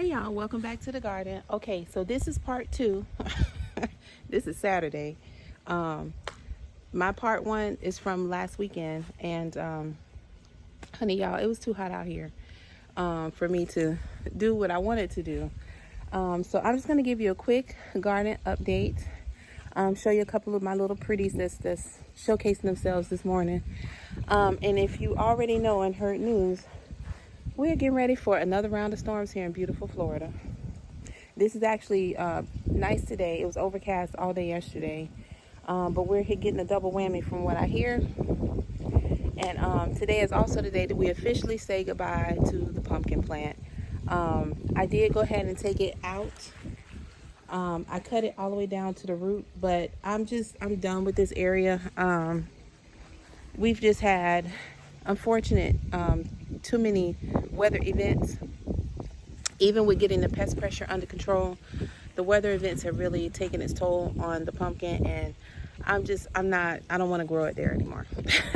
Hey y'all, welcome back to the garden. Okay, so this is part two. This is Saturday. Um, my part one is from last weekend, and honey, y'all, it was too hot out here for me to do what I wanted to do. So I'm just gonna give you a quick garden update. Show you a couple of my little pretties that's showcasing themselves this morning. And if you already know and heard news, we're getting ready for another round of storms here in beautiful Florida. This is actually nice today. It was overcast all day yesterday, but we're getting a double whammy from what I hear. And today is also the day that we officially say goodbye to the pumpkin plant. I did go ahead and take it out. I cut it all the way down to the root, but I'm done with this area. We've just had unfortunate too many weather events. Even with getting the pest pressure under control, the weather events have really taken its toll on the pumpkin, and I don't want to grow it there anymore.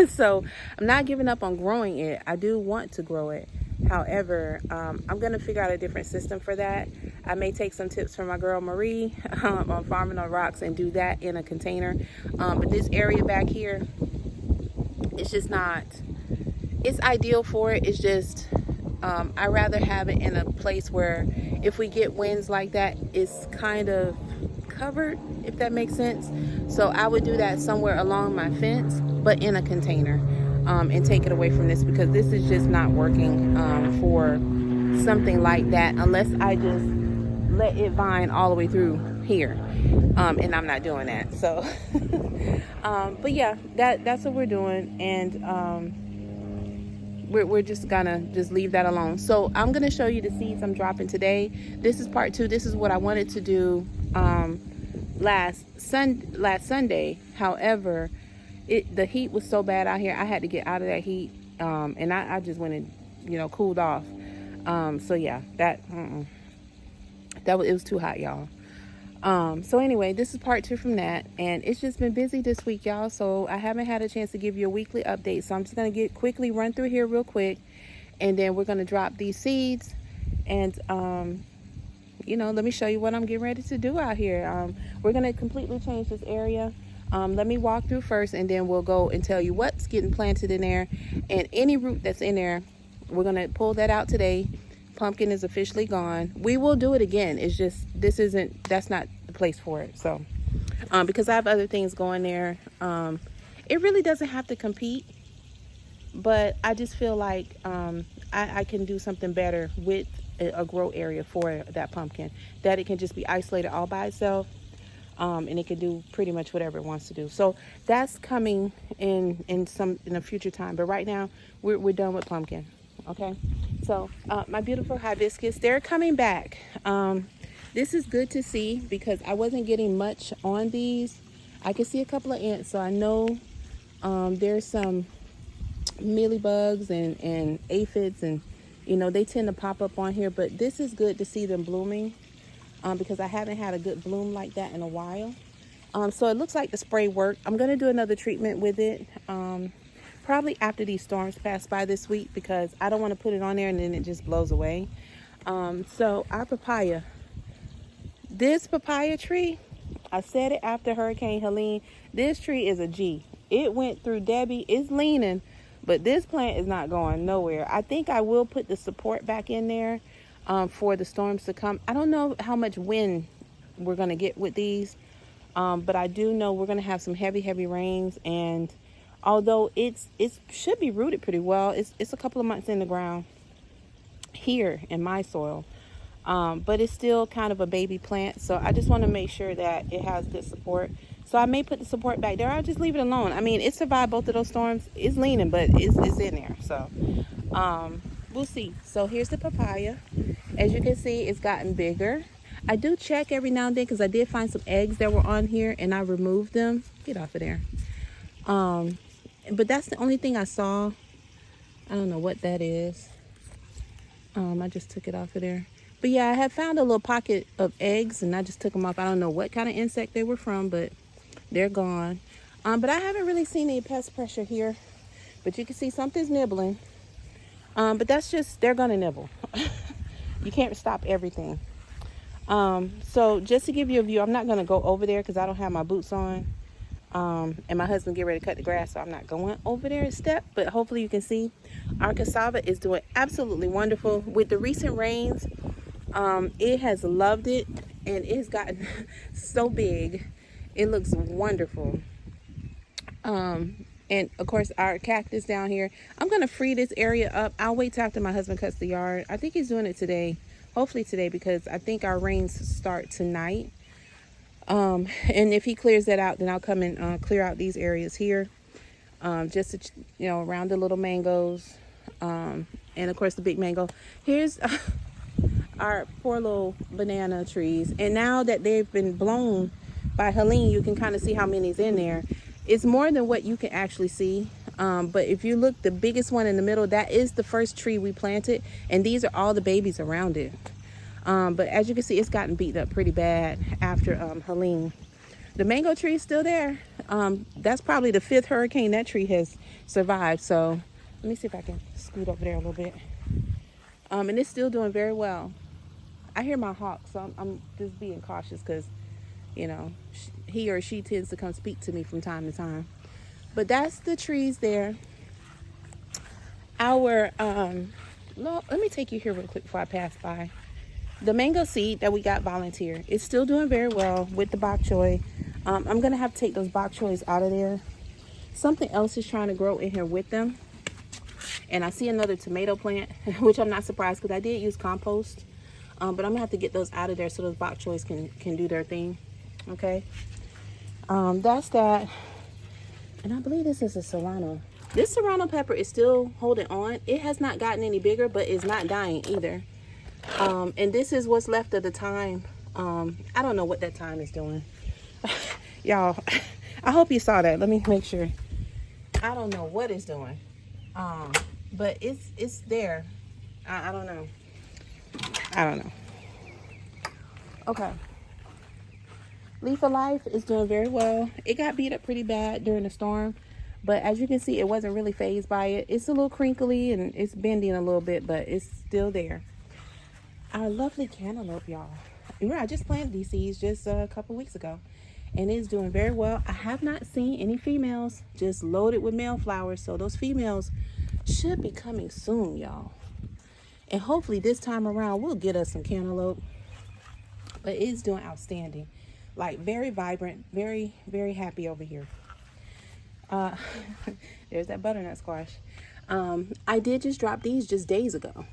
So I'm not giving up on growing it. I do want to grow it. However, I'm going to figure out a different system for that. I may take some tips from my girl Marie on farming on rocks and do that in a container. But this area back here, it's just not, it's ideal for it. It's just, I'd rather have it in a place where if we get winds like that, it's kind of covered, if that makes sense. So I would do that somewhere along my fence, but in a container, and take it away from this, because this is just not working for something like that unless I just let it vine all the way through here. And I'm not doing that. So, but yeah, that's what we're doing. And, we're just gonna leave that alone. So I'm gonna show you the seeds I'm dropping today. This is part two. This is what I wanted to do last Sunday. However, the heat was so bad out here, I had to get out of that heat, and I just went and cooled off. So yeah, it was too hot, y'all. So anyway, this is part two from that, and it's just been busy this week, y'all, so I haven't had a chance to give you a weekly update. So I'm just going to quickly run through here real quick, and then we're going to drop these seeds, and let me show you what I'm getting ready to do out here. We're going to completely change this area. Let me walk through first, and then we'll go and tell you what's getting planted in there, and any root that's in there, we're going to pull that out today. Pumpkin is officially gone. We will do it again. It's just that's not the place for it. So because I have other things going there, it really doesn't have to compete, but I just feel like I can do something better with a grow area for that pumpkin, that it can just be isolated all by itself, and it can do pretty much whatever it wants to do. So that's coming in a future time, but right now we're done with pumpkin. Okay, so my beautiful hibiscus, they're coming back. This is good to see because I wasn't getting much on these. I can see a couple of ants, so I know there's some mealybugs and aphids, and they tend to pop up on here. But this is good to see them blooming because I haven't had a good bloom like that in a while. So it looks like the spray worked. I'm going to do another treatment with it. Probably after these storms pass by this week, because I don't want to put it on there and then it just blows away. So our papaya, this papaya tree, I said it after Hurricane Helene, this tree is a G. It went through Debbie, it's leaning, but this plant is not going nowhere. I think I will put the support back in there for the storms to come. I don't know how much wind we're going to get with these, but I do know we're going to have some heavy rains, and although it should be rooted pretty well, it's a couple of months in the ground here in my soil, but it's still kind of a baby plant. So I just want to make sure that it has good support. So I may put the support back there. I'll just leave it alone. I mean, it survived both of those storms. It's leaning, but it's in there. So we'll see. So here's the papaya. As you can see, it's gotten bigger. I do check every now and then because I did find some eggs that were on here and I removed them. Get off of there. But that's the only thing I saw. I don't know what that is. I just took it off of there. But yeah, I had found a little pocket of eggs and I just took them off. I don't know what kind of insect they were from, but they're gone. But I haven't really seen any pest pressure here. But you can see something's nibbling. But that's just, they're gonna nibble. You can't stop everything. So just to give you a view, I'm not going to go over there because I don't have my boots on. And my husband get ready to cut the grass, so I'm not going over there a step. But hopefully you can see our cassava is doing absolutely wonderful. With the recent rains, it has loved it, and it's gotten so big. It looks wonderful. And of course our cactus down here, I'm going to free this area up. I'll wait till after my husband cuts the yard. I think he's doing it today. Hopefully today, because I think our rains start tonight. And if he clears that out, then I'll come and clear out these areas here, just to, around the little mangoes, and of course the big mango. Here's our poor little banana trees, and now that they've been blown by Helene, you can kind of see how many's in there. It's more than what you can actually see, but if you look, the biggest one in the middle, that is the first tree we planted, and these are all the babies around it. But as you can see, it's gotten beat up pretty bad after Helene. The mango tree is still there. That's probably the 5th hurricane that tree has survived. So let me see if I can scoot over there a little bit. And it's still doing very well. I hear my hawk, so I'm just being cautious because, he or she tends to come speak to me from time to time. But that's the trees there. Let me take you here real quick before I pass by. The mango seed that we got volunteer is still doing very well with the bok choy. I'm going to have to take those bok choys out of there. Something else is trying to grow in here with them. And I see another tomato plant, which I'm not surprised because I did use compost. But I'm going to have to get those out of there so those bok choys can do their thing. Okay. That's that. And I believe this is a serrano. This serrano pepper is still holding on. It has not gotten any bigger, but it's not dying either. And this is what's left of the thyme. I don't know what that thyme is doing. Y'all, I hope you saw that. Let me make sure. I don't know what it's doing. But it's there. I don't know. I don't know. Okay. Leaf of Life is doing very well. It got beat up pretty bad during the storm. But as you can see, it wasn't really fazed by it. It's a little crinkly and it's bending a little bit, but it's still there. Our lovely cantaloupe, y'all. I just planted these seeds just a couple weeks ago, and it's doing very well. I have not seen any females, just loaded with male flowers, so those females should be coming soon, y'all. And hopefully this time around we'll get us some cantaloupe. But it's doing outstanding, like very vibrant, very, very happy over here. There's that butternut squash. I did just drop these just days ago.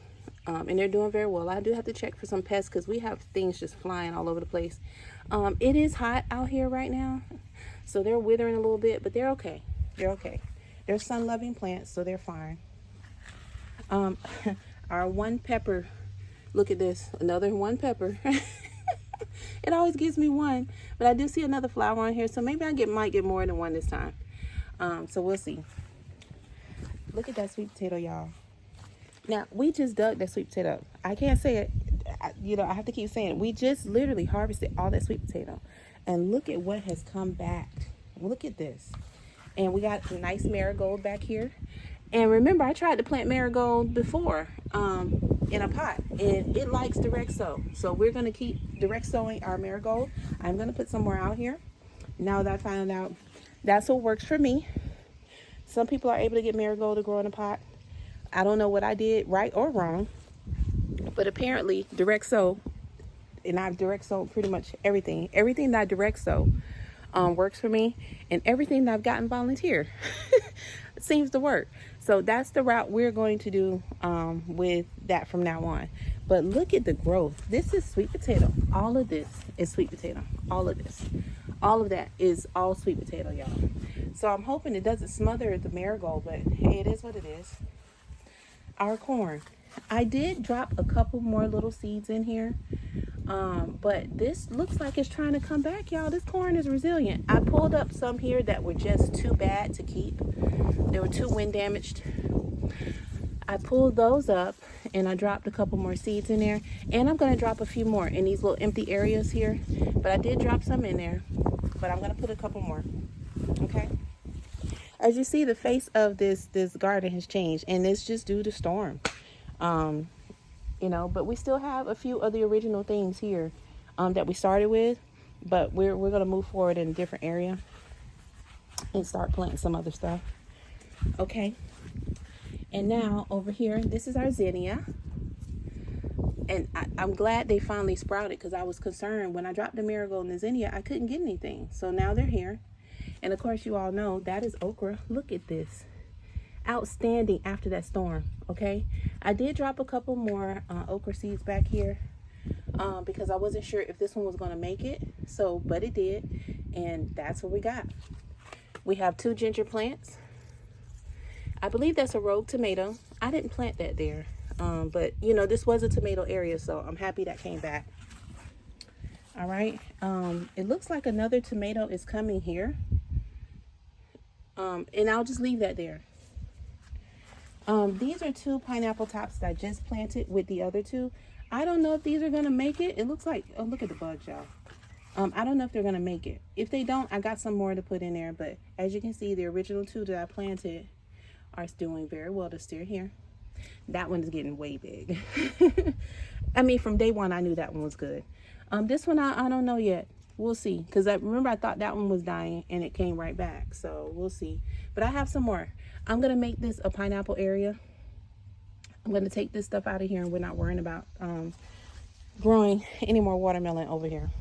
And they're doing very well. I do have to check for some pests because we have things just flying all over the place. It is hot out here right now, so they're withering a little bit, but they're okay. They're okay. They're sun-loving plants, so they're fine. Our one pepper, look at this, another one pepper. It always gives me one, but I do see another flower on here, so maybe I might get more than one this time. So we'll see. Look at that sweet potato, y'all. Now, we just dug that sweet potato up. I can't say it, I have to keep saying it. We just literally harvested all that sweet potato. And look at what has come back. Look at this. And we got a nice marigold back here. And remember, I tried to plant marigold before in a pot. And it likes direct sow. So we're going to keep direct sowing our marigold. I'm going to put some more out here. Now that I found out that's what works for me. Some people are able to get marigold to grow in a pot. I don't know what I did right or wrong, but apparently direct sow, and I've direct sowed pretty much everything. Everything that I direct sow works for me, and everything that I've gotten volunteer seems to work. So that's the route we're going to do with that from now on. But look at the growth. This is sweet potato. All of this is sweet potato. All of this. All of that is all sweet potato, y'all. So I'm hoping it doesn't smother the marigold, but hey, it is what it is. Our corn. I did drop a couple more little seeds in here, but this looks like it's trying to come back, y'all. This corn is resilient. I pulled up some here that were just too bad to keep. They were too wind damaged. I pulled those up and I dropped a couple more seeds in there, and I'm going to drop a few more in these little empty areas here, but I did drop some in there, but I'm going to put a couple more. Okay. As you see, the face of this garden has changed, and it's just due to storm. you know, but we still have a few of the original things here that we started with, but we're going to move forward in a different area and start planting some other stuff. Okay. And now over here, this is our zinnia. And I'm glad they finally sprouted, because I was concerned when I dropped the marigold and the zinnia, I couldn't get anything. So now they're here. And of course, you all know that is okra. Look at this. Outstanding after that storm. Okay. I did drop a couple more okra seeds back here because I wasn't sure if this one was going to make it. So, but it did. And that's what we got. We have 2 ginger plants. I believe that's a rogue tomato. I didn't plant that there. But, you know, this was a tomato area, so I'm happy that came back. All right. It looks like another tomato is coming here. And I'll just leave that there. These are 2 pineapple tops that I just planted with the other 2. I don't know if these are going to make it. It looks like, oh, look at the bugs, y'all. I don't know if they're going to make it. If they don't, I got some more to put in there. But as you can see, the original 2 that I planted are doing very well. They're still here. That one is getting way big. I mean, from day one, I knew that one was good. This one, I don't know yet. We'll see. Because I remember I thought that one was dying and it came right back. So we'll see. But I have some more. I'm going to make this a pineapple area. I'm going to take this stuff out of here, and we're not worrying about growing any more watermelon over here.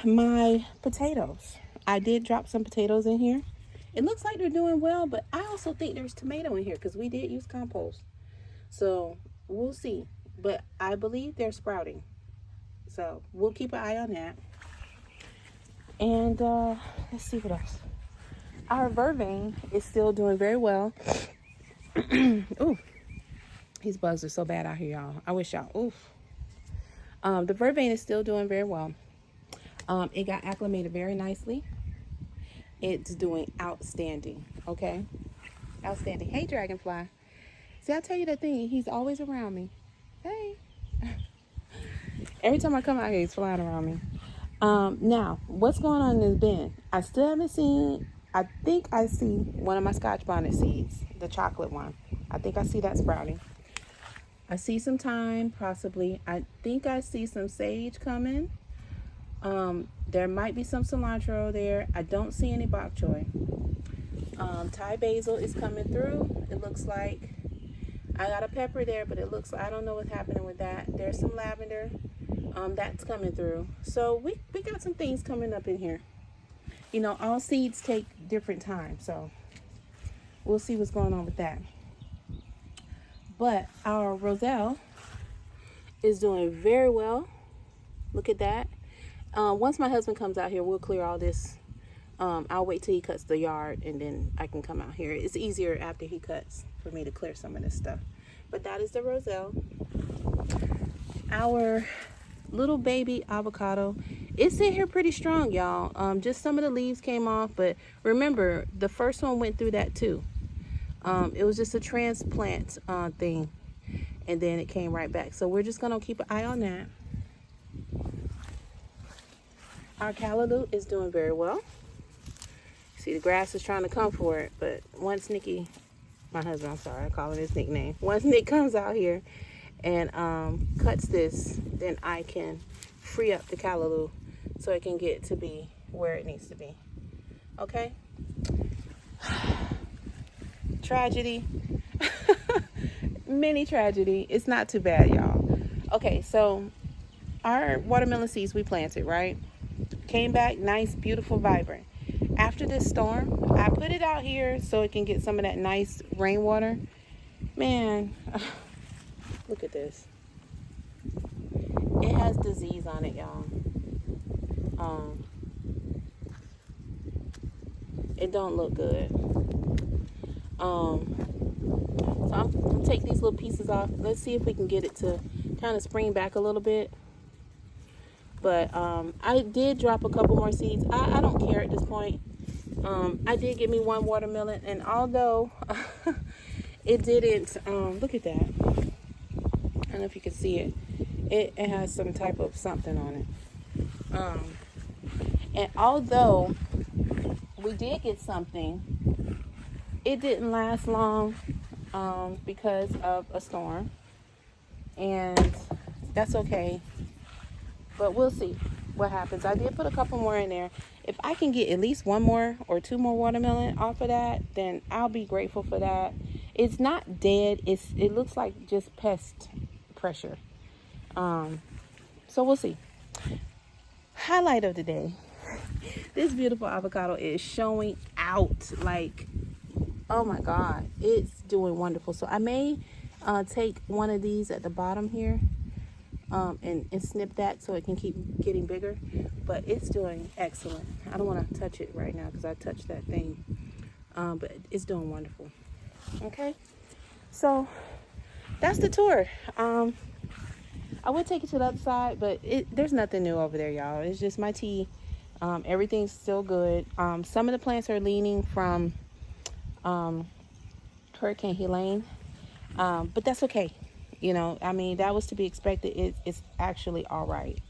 My potatoes. I did drop some potatoes in here. It looks like they're doing well, but I also think there's tomato in here because we did use compost. So we'll see. But I believe they're sprouting. So we'll keep an eye on that. And let's see what else. Our vervain is still doing very well. Ooh, these bugs are so bad out here, y'all. I wish y'all, oof. The vervain is still doing very well. It got acclimated very nicely. It's doing outstanding, okay? Outstanding. Hey, dragonfly. See, I tell you that thing. He's always around me. Hey. Every time I come out here, he's flying around me. Now, what's going on in this bin? I still haven't seen, I think I see one of my Scotch bonnet seeds, the chocolate one. I think I see that sprouting. I see some thyme, possibly. I think I see some sage coming. There might be some cilantro there. I don't see any bok choy. Thai basil is coming through. It looks like I got a pepper there, but it looks like I don't know what's happening with that. There's some lavender. That's coming through. So we got some things coming up in here. You know, all seeds take different times, so we'll see what's going on with that. But our roselle is doing very well. Look at that. Once my husband comes out here, we'll clear all this. I'll wait till he cuts the yard, and then I can come out here. It's easier after he cuts for me to clear some of this stuff. But that is the roselle. Our little baby avocado, it's in here pretty strong, y'all. Just some of the leaves came off, but remember, the first one went through that too. It was just a transplant thing, and then it came right back. So we're just gonna keep an eye on that. Our callaloo is doing very well. See, the grass is trying to come for it, but once Nikki, my husband, I'm sorry, I call him his nickname. Once Nick comes out here and cuts this, then I can free up the callaloo so it can get to be where it needs to be. Okay? Tragedy. Mini tragedy. It's not too bad, y'all. Okay, so our watermelon seeds we planted, right? Came back nice, beautiful, vibrant. After this storm, I put it out here so it can get some of that nice rainwater. Man, look at this. It has disease on it, y'all. It don't look good. So I'm gonna take these little pieces off. Let's see if we can get it to kind of spring back a little bit. But I did drop a couple more seeds. I don't care at this point. I did get me one watermelon, and although it didn't, look at that. I don't know if you can see it. It has some type of something on it. And although we did get something, it didn't last long because of a storm. and that's okay. But we'll see what happens. I did put a couple more in there. If I can get at least one more or two more watermelon off of that, then I'll be grateful for that. It's not dead. It looks like just pest pressure. So we'll see. Highlight of the day. This beautiful avocado is showing out. Like, oh my God, it's doing wonderful. So I may take one of these at the bottom here and snip that so it can keep getting bigger. But it's doing excellent. I don't want to touch it right now because I touched that thing. But it's doing wonderful. Okay, so that's the tour. I would take it to the other side, but there's nothing new over there, y'all. It's just my tea. Everything's still good. Some of the plants are leaning from Hurricane Helene, but that's okay. You know, I mean, that was to be expected. It's actually all right.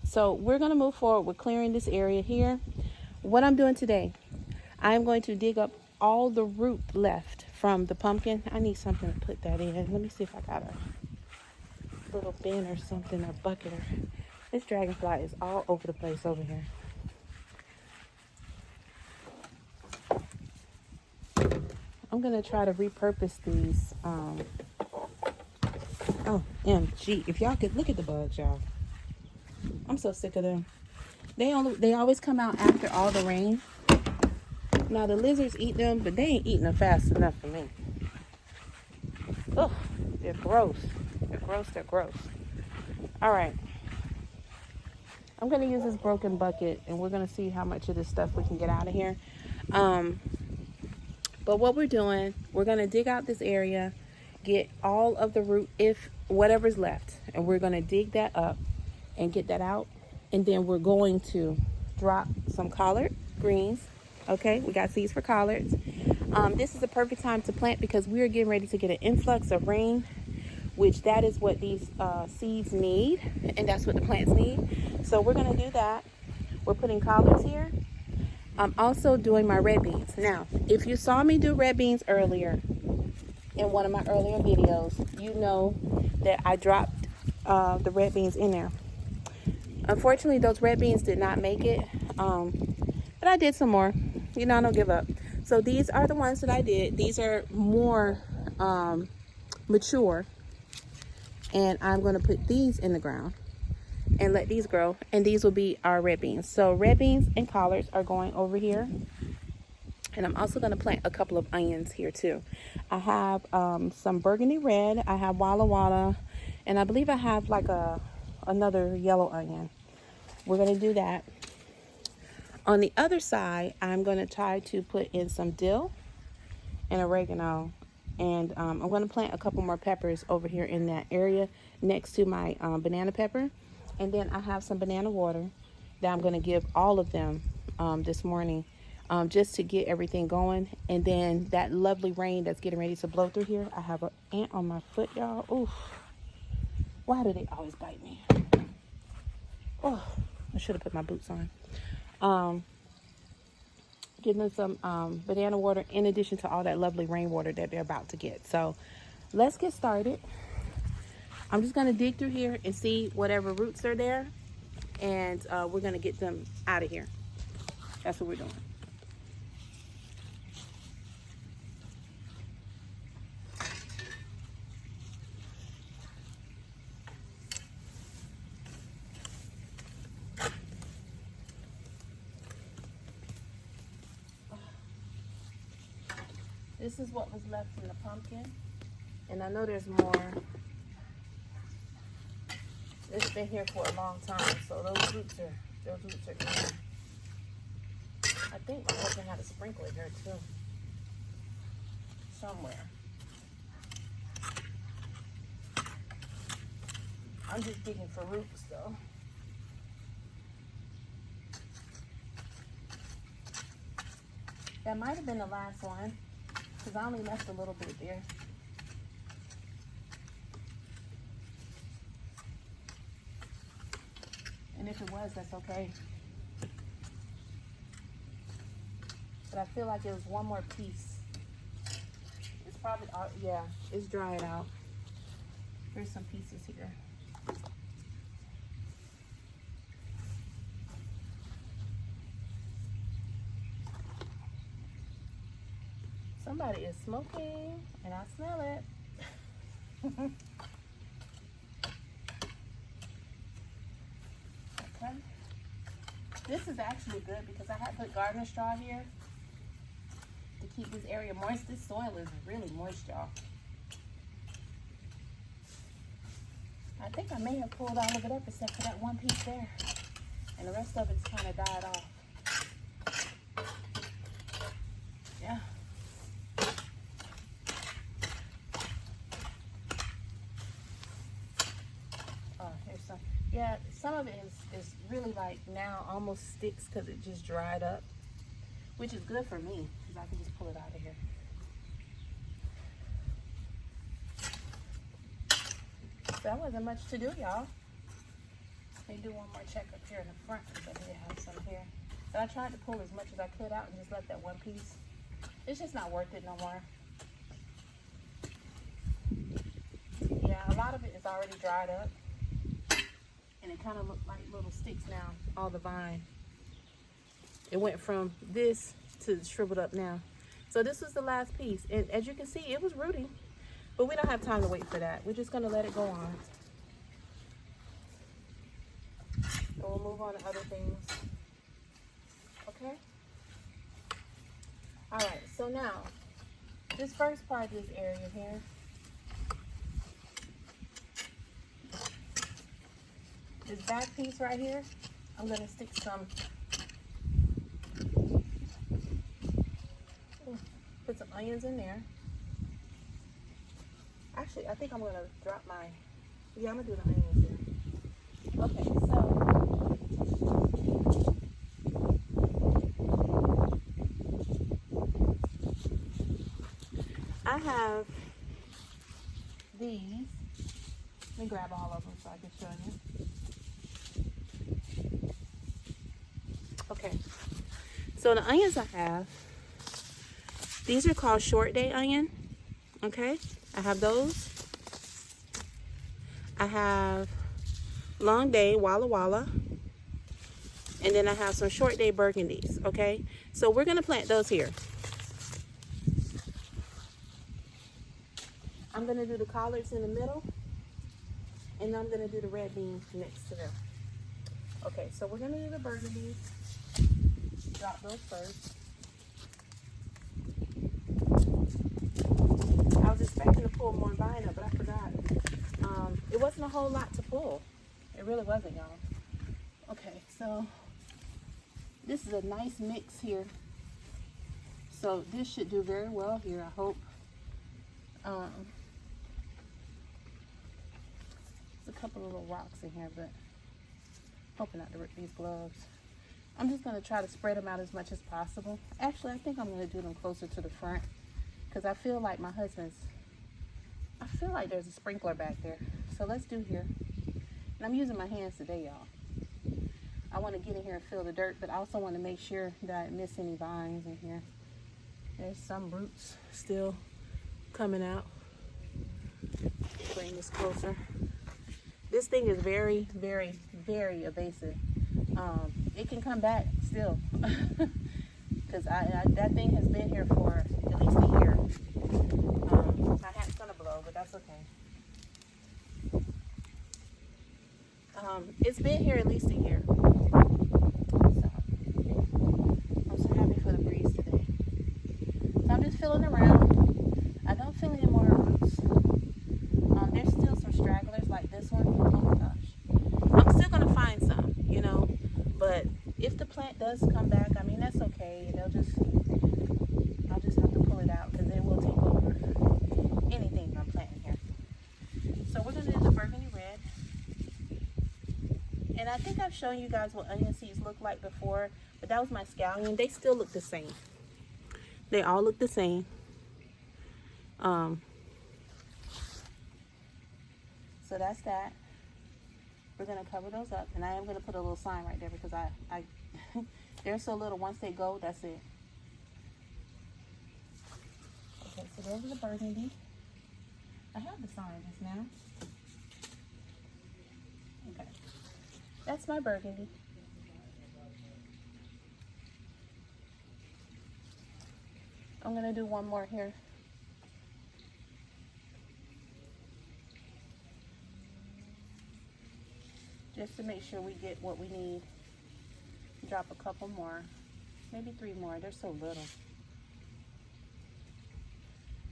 So we're going to move forward with clearing this area here. What I'm doing today, I'm going to dig up all the root left from the pumpkin. I need something to put that in. Let me see if I got a little bin or something, a bucket. This dragonfly is all over the place over here. I'm going to try to repurpose these. OMG. If y'all could look at the bugs, y'all. I'm so sick of them. They always come out after all the rain. Now the lizards eat them, but they ain't eating them fast enough for me. Ugh, they're gross. They're gross. All right. I'm going to use this broken bucket, and we're going to see how much of this stuff we can get out of here. But what we're doing, we're going to dig out this area, get all of the root, if whatever's left, and we're going to dig that up and get that out. And then we're going to drop some collard greens. Okay, we got seeds for collards. This is the perfect time to plant because we are getting ready to get an influx of rain, which that is what these seeds need, and that's what the plants need. So we're going to do that. We're putting collards here. I'm also doing my red beans. Now, if you saw me do red beans earlier in one of my earlier videos, you know that I dropped the red beans in there. Unfortunately, those red beans did not make it, but I did some more. You know, I don't give up. So these are the ones that I did. These are more mature, and I'm going to put these in the ground and let these grow, and these will be our red beans. So red beans and collards are going over here, and I'm also going to plant a couple of onions here too. I have some burgundy red, I have Walla Walla, and I believe I have like another yellow onion. We're going to do that. On the other side, I'm going to try to put in some dill and oregano, and I'm going to plant a couple more peppers over here in that area next to my banana pepper. And then I have some banana water that I'm going to give all of them this morning just to get everything going. And then that lovely rain that's getting ready to blow through here. I have an ant on my foot, y'all. Oof. Why do they always bite me? Oh, I should have put my boots on. Give them some banana water in addition to all that lovely rainwater that they're about to get. So let's get started. I'm just going to dig through here and see whatever roots are there, and we're going to get them out of here. That's what we're doing. This is what was left in the pumpkin, and I know there's more. It's been here for a long time, so those roots are in. I think my husband had a sprinkler here too, somewhere. I'm just digging for roots though. That might have been the last one, because I only left a little bit there. And if it was, that's okay. But I feel like it was one more piece. It's probably, yeah, it's dried out. Here's some pieces here. Somebody is smoking, and I smell it. Okay. This is actually good because I had put gardener straw here to keep this area moist. This soil is really moist, y'all. I think I may have pulled all of it up except for that one piece there. And the rest of it's kind of died off. Yeah. Oh, here's some. Yeah, some of it is really like now almost sticks because it just dried up. Which is good for me because I can just pull it out of here. So that wasn't much to do, y'all. Let me do one more check up here in the front because I did have some here. But I tried to pull as much as I could out and just let that one piece. It's just not worth it no more. Yeah, a lot of it is already dried up. And it kind of looked like little sticks now, all the vine. It went from this to shriveled up now. So this was the last piece. And as you can see, it was rooting. But we don't have time to wait for that. We're just going to let it go on. And we'll move on to other things. Okay? Alright, so now, this first part of this area here. This back piece right here, I'm going to stick some, put some onions in there. Actually, I think I'm going to drop my, yeah, I'm going to do the onions here. Okay, so, I have these. Let me grab all of them so I can show you. Okay, so the onions I have, these are called short day onion. Okay, I have those. I have long day Walla Walla, and then I have some short day burgundies. Okay, so we're gonna plant those here. I'm gonna do the collards in the middle, and I'm gonna do the red beans next to them. Okay, so we're gonna do the burgundies. Drop those first. I was expecting to pull more vine up, but I forgot. It wasn't a whole lot to pull. It really wasn't, y'all. Okay, so this is a nice mix here. So this should do very well here, I hope. There's a couple of little rocks in here, but hoping not to rip these gloves. I'm just going to try to spread them out as much as possible. Actually, I think I'm going to do them closer to the front because I feel like my husband's, I feel like there's a sprinkler back there. So let's do here. And I'm using my hands today, y'all. I want to get in here and feel the dirt, but I also want to make sure that I didn't miss any vines in here. There's some roots still coming out. Bring this closer. This thing is very, very, very evasive. It can come back still because that thing has been here for at least a year. My hat's gonna blow, but that's okay. It's been here at least a year. So I'm so happy for the breeze today. So I'm just feeling around. I don't feel any more roots. There's still some stragglers like this one. Oh my gosh. I'm still gonna find some, you know. But if the plant does come back, I mean, that's okay. I'll just have to pull it out because it will take over anything I'm planting here. So we're going to do the burgundy red. And I think I've shown you guys what onion seeds look like before, but that was my scallion. They still look the same. They all look the same. So that's that. We're going to cover those up, and I am going to put a little sign right there because I they're so little. Once they go, that's it. Okay, so there's the burgundy. I have the sign just now. that's my burgundy. I'm gonna do one more here. Just to make sure we get what we need. Drop a couple more, maybe 3 more. They're so little.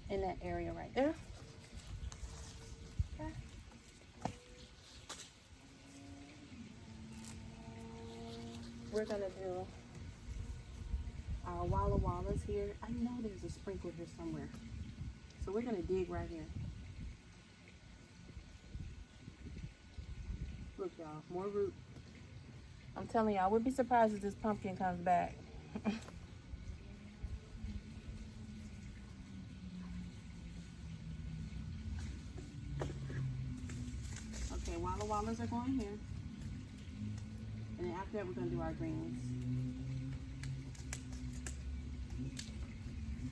In that area right there. Okay. We're gonna do our Walla Wallas here. I know there's a sprinkler here somewhere. So we're gonna dig right here. Look, y'all, more root. I'm telling y'all, I would be surprised if this pumpkin comes back. Okay, Walla Wallas are going here. And then after that, we're gonna do our greens.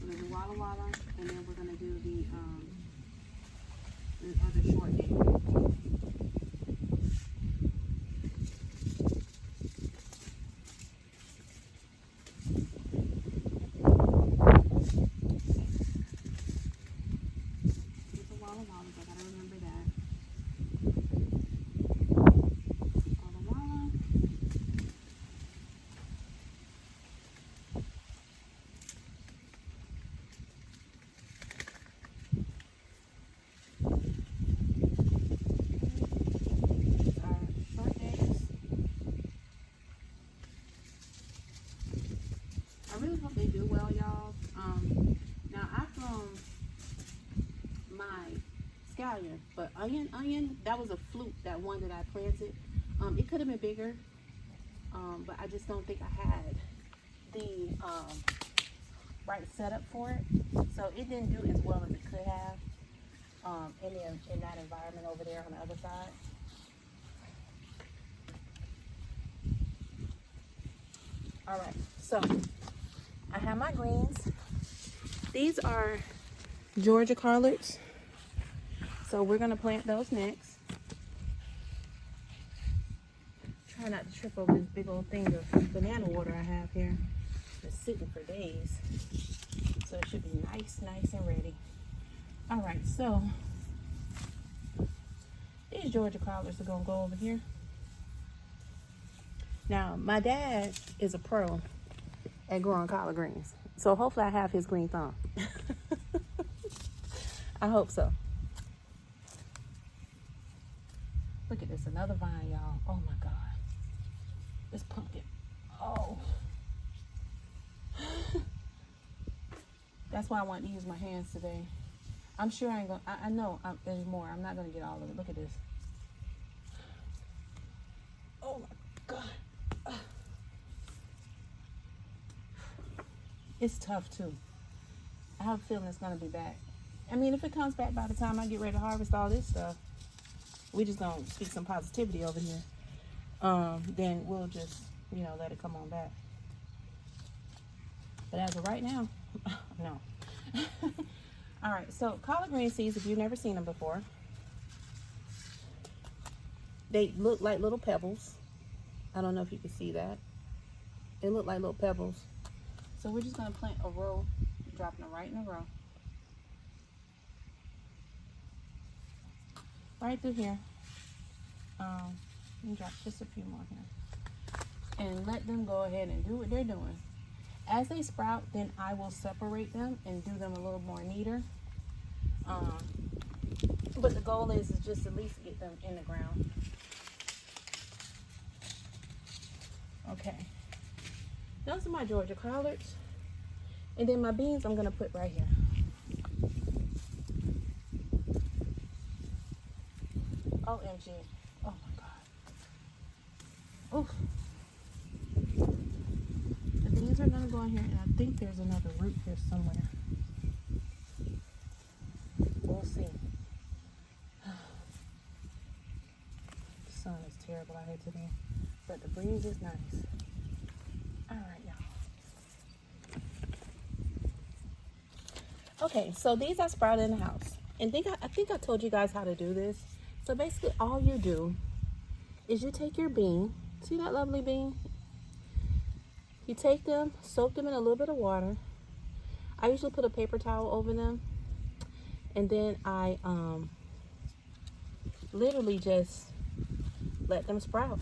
We're gonna do Walla Walla, and then we're gonna do the other short day. These are Walla Wallas, I gotta remember that. Walla Walla. I really hope they do well, y'all. Now I thrown my scallion, but onion, that was a fluke, that one that I planted. It could have been bigger, but I just don't think I had the right setup for it. So it didn't do as well as it could have in that environment over there on the other side. All right, so I have my greens. These are Georgia collards. So we're gonna plant those next. Try not to trip over this big old thing of banana water I have here. It's sitting for days. So it should be nice and ready. All right, so these Georgia collards are gonna go over here. Now, my dad is a pro at growing collard greens. So hopefully I have his green thumb. I hope so. Look at this, another vine, y'all. Oh my God. This pumpkin. Oh. That's why I want to use my hands today. I'm sure I ain't gonna, I know there's more. I'm not gonna get all of it. Look at this. Oh my God. It's tough too. I have a feeling it's gonna be back. I mean, if it comes back by the time I get ready to harvest all this stuff, we just gonna speak some positivity over here. Then we'll just, let it come on back. But as of right now, no. All right, so collard green seeds, if you've never seen them before, they look like little pebbles. I don't know if you can see that. They look like little pebbles. So we're just gonna plant a row, dropping them right in a row. Right through here. And drop just a few more here. And let them go ahead and do what they're doing. As they sprout, then I will separate them and do them a little more neater. But the goal is just at least get them in the ground. Okay. Those are my Georgia collards. And then my beans I'm gonna put right here. OMG. Oh my God. Oof. The beans are gonna go in here, and I think there's another root here somewhere. We'll see. The sun is terrible out here today, but the breeze is nice. All right, y'all. Okay, so these I sprouted in the house. And I think I told you guys how to do this. So basically all you do is you take your bean See that lovely bean? You take them, soak them in a little bit of water. I usually put a paper towel over them, and then I literally just let them sprout.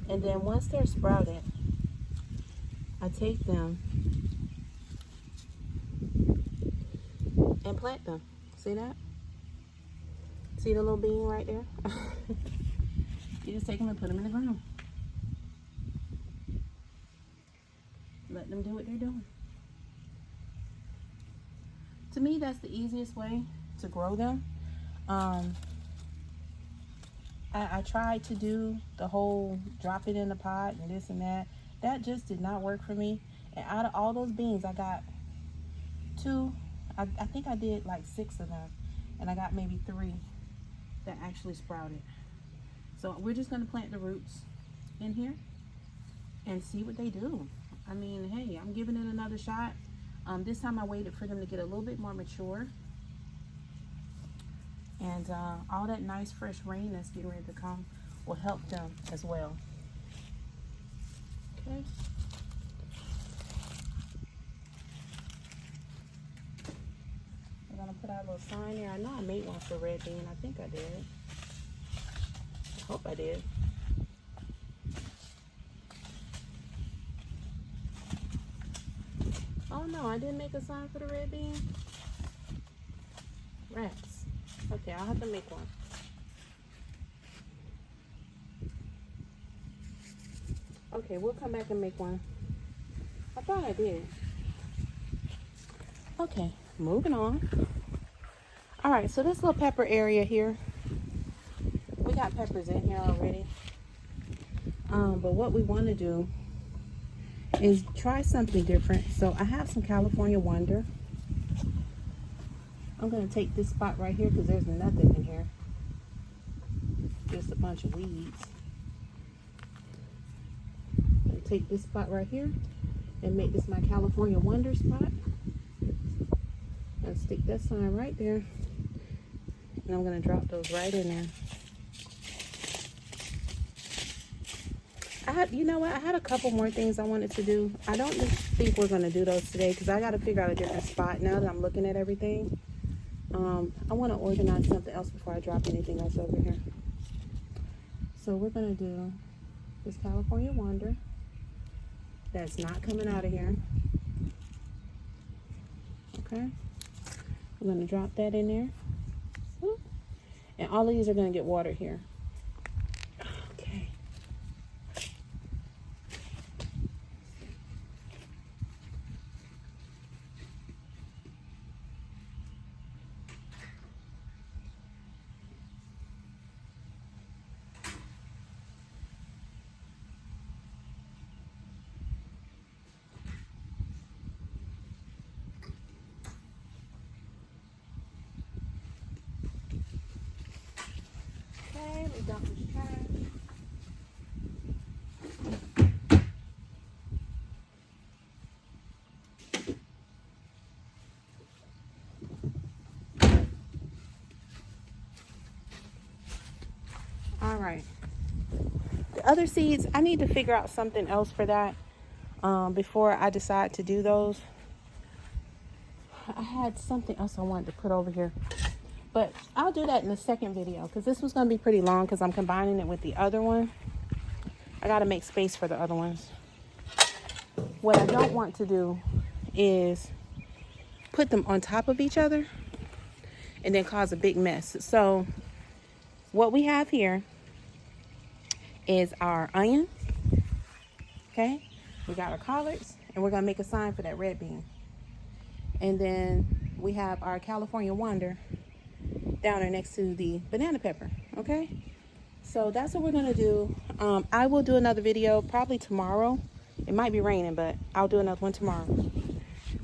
And then once they're sprouted, I take them and plant them. See that? See the little bean right there? You just take them and put them in the ground. Let them do what they're doing. To me, that's the easiest way to grow them. I tried to do the whole drop it in the pot and this and that. That just did not work for me. And out of all those beans, I got 2. I think I did like 6 of them. And I got maybe 3 that actually sprouted. So we're just going to plant the roots in here and see what they do. I mean, hey, I'm giving it another shot. This time I waited for them to get a little bit more mature. And all that nice fresh rain that's getting ready to come will help them as well. Okay. We're going to put our little sign there. I know I made one for red bean. I think I did. I hope I did. Oh no, I didn't make a sign for the red bean. Rats. Okay, I'll have to make one. Okay, we'll come back and make one. I thought I did. Okay, moving on. All right, so this little pepper area here, we got peppers in here already. But what we want to do is try something different. So I have some California Wonder. I'm going to take this spot right here because there's nothing in here. Just a bunch of weeds. I'm going to take this spot right here and make this my California Wonder spot. And stick that sign right there. And I'm going to drop those right in there. You know what? I had a couple more things I wanted to do. I don't think we're going to do those today because I got to figure out a different spot now that I'm looking at everything. I want to organize something else before I drop anything else over here. So we're going to do this California Wonder. That's not coming out of here. Okay. We're going to drop that in there. And all of these are going to get watered here. Okay. We dump this trash. All right. The other seeds, I need to figure out something else for that before I decide to do those. I had something else I wanted to put over here. But I'll do that in the second video because this was going to be pretty long because I'm combining it with the other one. I got to make space for the other ones. What I don't want to do is put them on top of each other and then cause a big mess. So what we have here is our onion. Okay. We got our collards and we're going to make a sign for that red bean. And then we have our California Wonder down there next to the banana pepper. Okay, so that's what we're gonna do. I will do another video probably tomorrow. It might be raining, but I'll do another one tomorrow.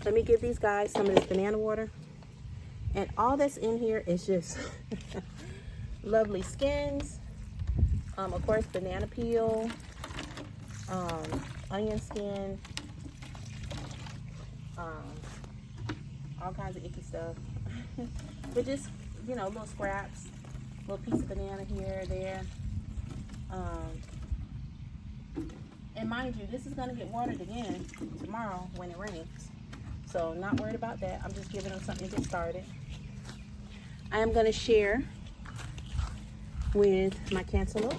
Let me give these guys some of this banana water, and all that's in here is just lovely skins, of course banana peel, onion skin, all kinds of icky stuff. But just, you know, little scraps, little piece of banana here or there. And mind you, this is going to get watered again tomorrow when it rains. So not worried about that. I'm just giving them something to get started. I am going to share with my cantaloupe.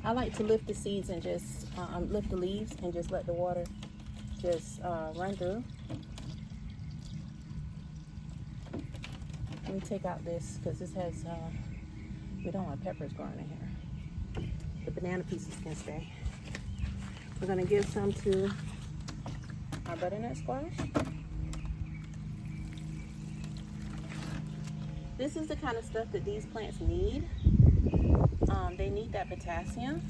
I like to lift the seeds and just lift the leaves and just let the water just run through. Let me take out this because this has, we don't want peppers growing in here. The banana pieces can stay. We're going to give some to our butternut squash. This is the kind of stuff that these plants need. They need that potassium.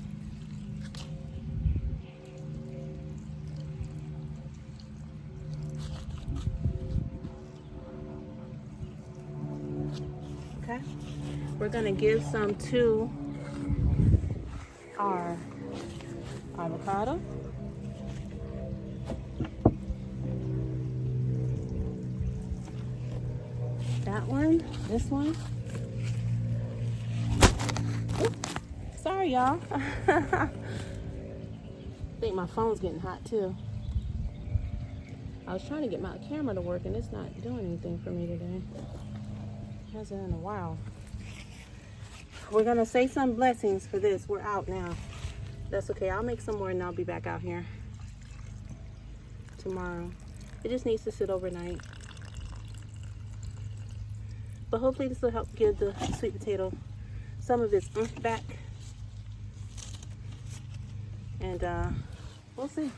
Okay, we're going to give some to our avocado. That one, this one. Oops, sorry y'all. I think my phone's getting hot too. I was trying to get my camera to work and it's not doing anything for me today. Hasn't in a while. We're gonna say some blessings for this. We're out now. That's okay. I'll make some more and I'll be back out here tomorrow. It just needs to sit overnight. But hopefully this will help give the sweet potato some of its oomph back. And we'll see.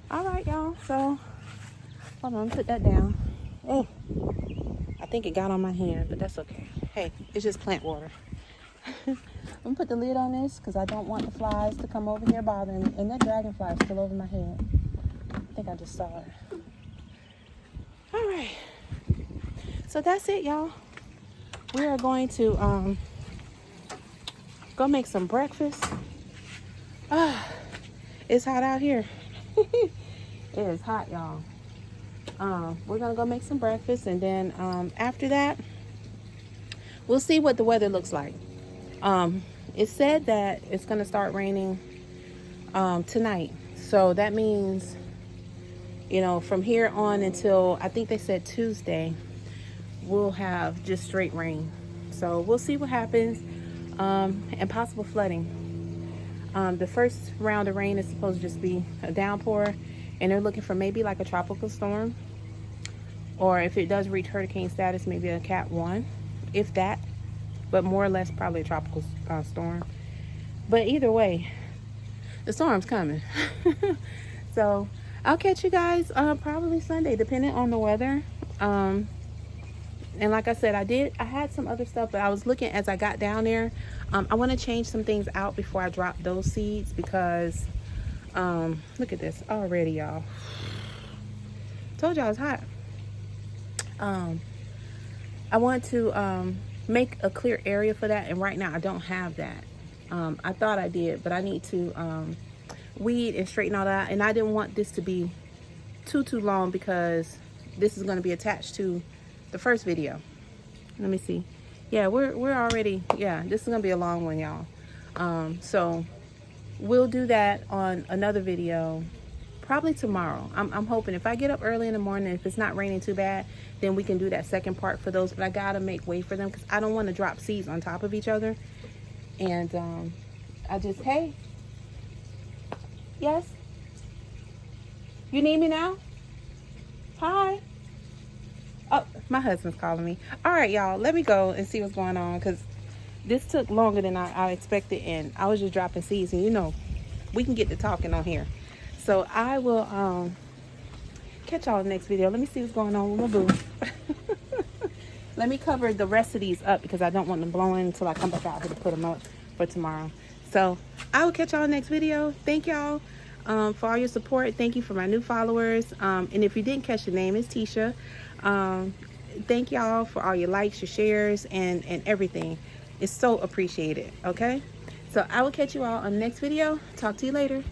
All right, y'all. So, hold on, put that down. Oh, I think it got on my hand, but that's okay. Hey, it's just plant water. I'm gonna put the lid on this because I don't want the flies to come over here bothering me. And that dragonfly is still over my head. I think I just saw it. All right. So that's it, y'all. We are going to go make some breakfast. It's hot out here. It is hot, y'all. We're gonna go make some breakfast, and then after that, we'll see what the weather looks like. It said that it's gonna start raining tonight, so that means, you know, from here on until I think they said Tuesday, we'll have just straight rain. So we'll see what happens, and possible flooding. The first round of rain is supposed to just be a downpour, and they're looking for maybe like a tropical storm, or if it does reach hurricane status, maybe a Cat 1, if that, but more or less probably a tropical storm. But either way, the storm's coming. So I'll catch you guys probably Sunday, depending on the weather. And like I said, I had some other stuff, but I was looking as I got down there. I want to change some things out before I drop those seeds because look at this already, y'all. Told y'all it's hot. I want to make a clear area for that, and right now I don't have that. I thought I did, but I need to weed and straighten all that, and I didn't want this to be too long because this is going to be attached to the first video. Let me see. Yeah, we're already, yeah, this is gonna be a long one, y'all. So we'll do that on another video probably tomorrow. I'm hoping if I get up early in the morning, if it's not raining too bad, then we can do that second part for those. But I gotta make way for them because I don't want to drop seeds on top of each other. And I just, hey, yes, you need me now? Hi. Oh, my husband's calling me. All right, y'all, let me go and see what's going on because this took longer than I expected, and I was just dropping seeds, and you know, we can get to talking on here. So I will catch y'all in the next video. Let me see what's going on with my boo. Let me cover the rest of these up because I don't want them blowing until I come back out here to put them up for tomorrow. So I will catch y'all in the next video. Thank y'all for all your support. Thank you for my new followers. And if you didn't catch the name, it's Tisha. Thank y'all for all your likes, your shares, and everything. It's so appreciated. Okay, so I will catch you all on the next video. Talk to you later.